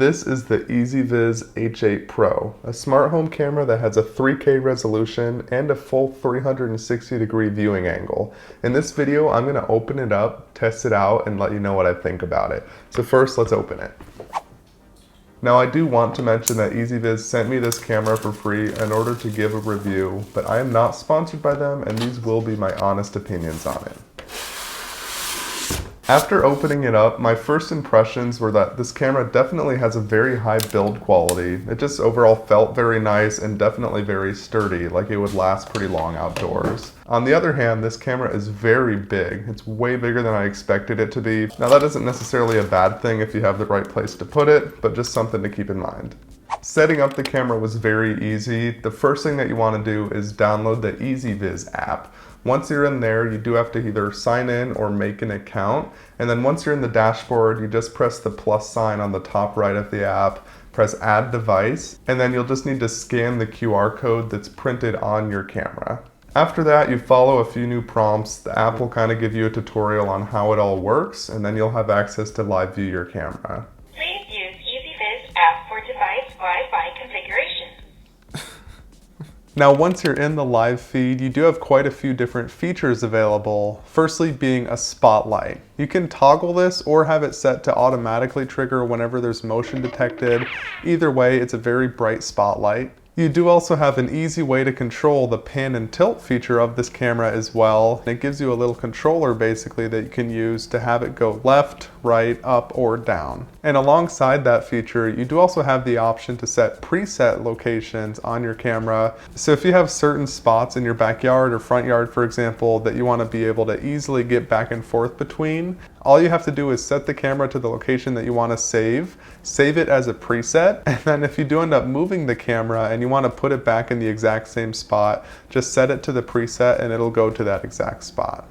This is the EZVIZ H8 Pro, a smart home camera that has a 3K resolution and a full 360-degree viewing angle. In this video, I'm going to open it up, test it out, and let you know what I think about it. So first, let's open it. Now I do want to mention that EZVIZ sent me this camera for free in order to give a review, but I am not sponsored by them, and these will be my honest opinions on it. After opening it up, my first impressions were that this camera definitely has a very high build quality. It just overall felt very nice and definitely very sturdy, like it would last pretty long outdoors. On the other hand, this camera is very big. It's way bigger than I expected it to be. Now that isn't necessarily a bad thing if you have the right place to put it, but just something to keep in mind. Setting up the camera was very easy. The first thing that you want to do is download the EZVIZ app. Once you're in there, you do have to either sign in or make an account. And then once you're in the dashboard, you just press the plus sign on the top right of the app, press add device, and then you'll just need to scan the QR code that's printed on your camera. After that, you follow a few new prompts. The app will kind of give you a tutorial on how it all works, and then you'll have access to live view your camera. Please use EZVIZ app for device Wi-Fi configuration. Now, once you're in the live feed, you do have quite a few different features available. Firstly, being a spotlight. You can toggle this or have it set to automatically trigger whenever there's motion detected. Either way, it's a very bright spotlight. You do also have an easy way to control the pan and tilt feature of this camera as well. It gives you a little controller basically that you can use to have it go left, right, up, or down. And alongside that feature, you do also have the option to set preset locations on your camera. So if you have certain spots in your backyard or front yard, for example, that you want to be able to easily get back and forth between, all you have to do is set the camera to the location that you want to save it as a preset, and then if you do end up moving the camera and you want to put it back in the exact same spot, just set it to the preset and it'll go to that exact spot.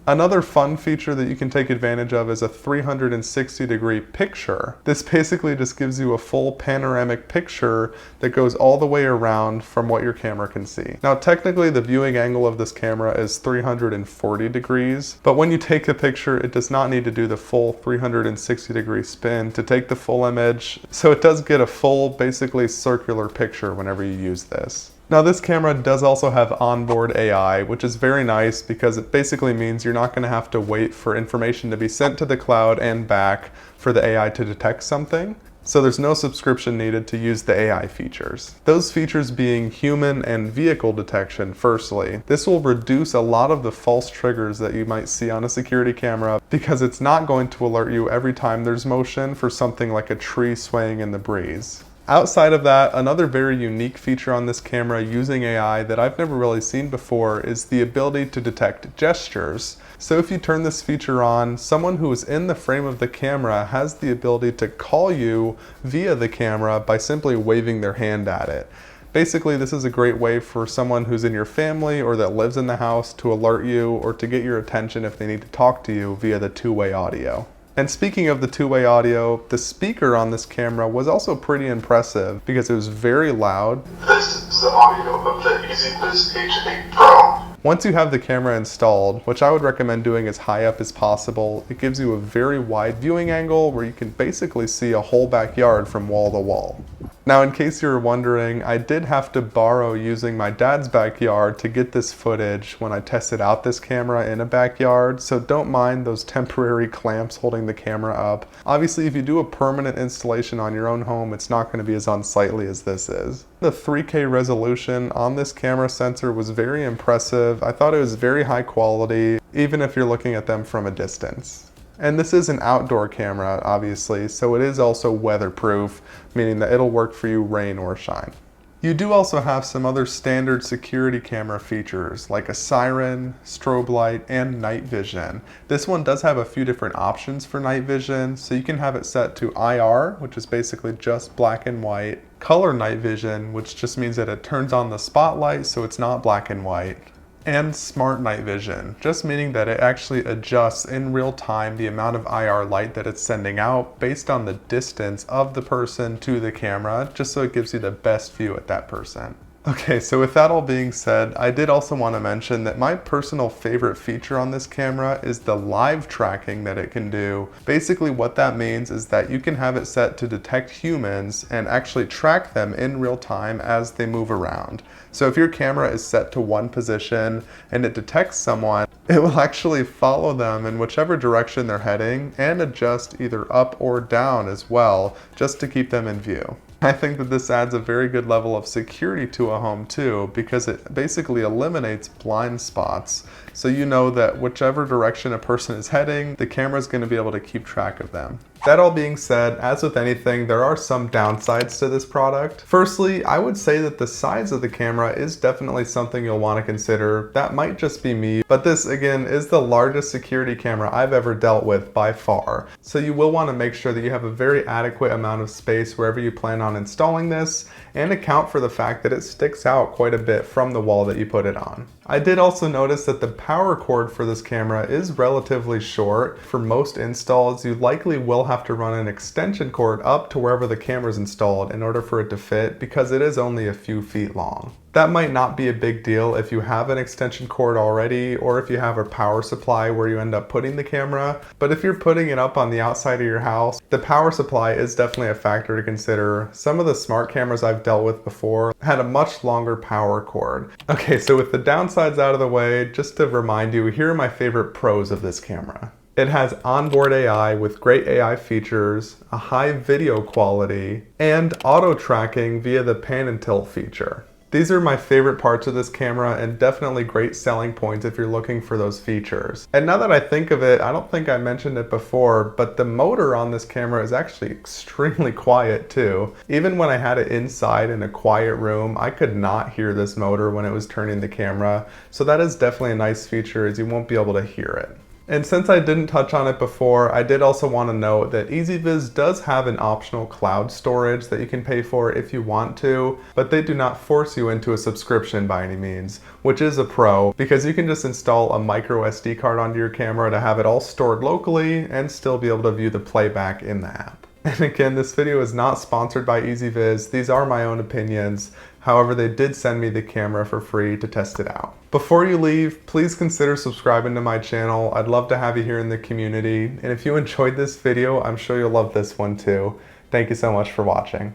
Another fun feature that you can take advantage of is a 360-degree picture. This basically just gives you a full panoramic picture that goes all the way around from what your camera can see. Now technically the viewing angle of this camera is 340 degrees, but when you take the picture it does not need to do the full 360-degree spin to take the full image, so it does get a full, basically circular picture whenever you use this. Now this camera does also have onboard AI, which is very nice because it basically means you're not going to have to wait for information to be sent to the cloud and back for the AI to detect something. So there's no subscription needed to use the AI features. Those features being human and vehicle detection firstly. This will reduce a lot of the false triggers that you might see on a security camera because it's not going to alert you every time there's motion for something like a tree swaying in the breeze. Outside of that, another very unique feature on this camera using AI that I've never really seen before is the ability to detect gestures. So if you turn this feature on, someone who is in the frame of the camera has the ability to call you via the camera by simply waving their hand at it. Basically, this is a great way for someone who's in your family or that lives in the house to alert you or to get your attention if they need to talk to you via the two-way audio. And speaking of the two-way audio, the speaker on this camera was also pretty impressive because it was very loud. This is the audio of the EZVIZ H8 Pro. Once you have the camera installed, which I would recommend doing as high up as possible, it gives you a very wide viewing angle where you can basically see a whole backyard from wall to wall. Now, in case you were wondering, I did have to borrow using my dad's backyard to get this footage when I tested out this camera in a backyard, so don't mind those temporary clamps holding the camera up. Obviously, if you do a permanent installation on your own home, it's not going to be as unsightly as this is. The 3K resolution on this camera sensor was very impressive. I thought it was very high quality, even if you're looking at them from a distance. And this is an outdoor camera, obviously, so it is also weatherproof, meaning that it'll work for you rain or shine. You do also have some other standard security camera features like a siren, strobe light, and night vision. This one does have a few different options for night vision, so you can have it set to IR, which is basically just black and white, color night vision, which just means that it turns on the spotlight so it's not black and white, and smart night vision, just meaning that it actually adjusts in real time the amount of IR light that it's sending out based on the distance of the person to the camera, just so it gives you the best view at that person. Okay, so with that all being said, I did also want to mention that my personal favorite feature on this camera is the live tracking that it can do. Basically what that means is that you can have it set to detect humans and actually track them in real time as they move around. So if your camera is set to one position and it detects someone, it will actually follow them in whichever direction they're heading and adjust either up or down as well, just to keep them in view. I think that this adds a very good level of security to a home too, because it basically eliminates blind spots. So you know that whichever direction a person is heading, the camera is going to be able to keep track of them. That all being said, as with anything, there are some downsides to this product. Firstly, I would say that the size of the camera is definitely something you'll want to consider. That might just be me, but this again is the largest security camera I've ever dealt with by far. So you will want to make sure that you have a very adequate amount of space wherever you plan on installing this, and account for the fact that it sticks out quite a bit from the wall that you put it on. I did also notice that the power cord for this camera is relatively short. For most installs, you likely will have to run an extension cord up to wherever the camera is installed in order for it to fit, because it is only a few feet long. That might not be a big deal if you have an extension cord already, or if you have a power supply where you end up putting the camera, but if you're putting it up on the outside of your house, the power supply is definitely a factor to consider. Some of the smart cameras I've dealt with before had a much longer power cord. Okay, so with the downsides out of the way, just to remind you, here are my favorite pros of this camera. It has onboard AI with great AI features, a high video quality, and auto tracking via the pan and tilt feature. These are my favorite parts of this camera and definitely great selling points if you're looking for those features. And now that I think of it, I don't think I mentioned it before, but the motor on this camera is actually extremely quiet too. Even when I had it inside in a quiet room, I could not hear this motor when it was turning the camera. So that is definitely a nice feature, as you won't be able to hear it. And since I didn't touch on it before, I did also want to note that EZVIZ does have an optional cloud storage that you can pay for if you want to, but they do not force you into a subscription by any means, which is a pro, because you can just install a micro SD card onto your camera to have it all stored locally and still be able to view the playback in the app. And again, this video is not sponsored by EZVIZ. These are my own opinions. However, they did send me the camera for free to test it out. Before you leave, please consider subscribing to my channel. I'd love to have you here in the community. And if you enjoyed this video, I'm sure you'll love this one too. Thank you so much for watching.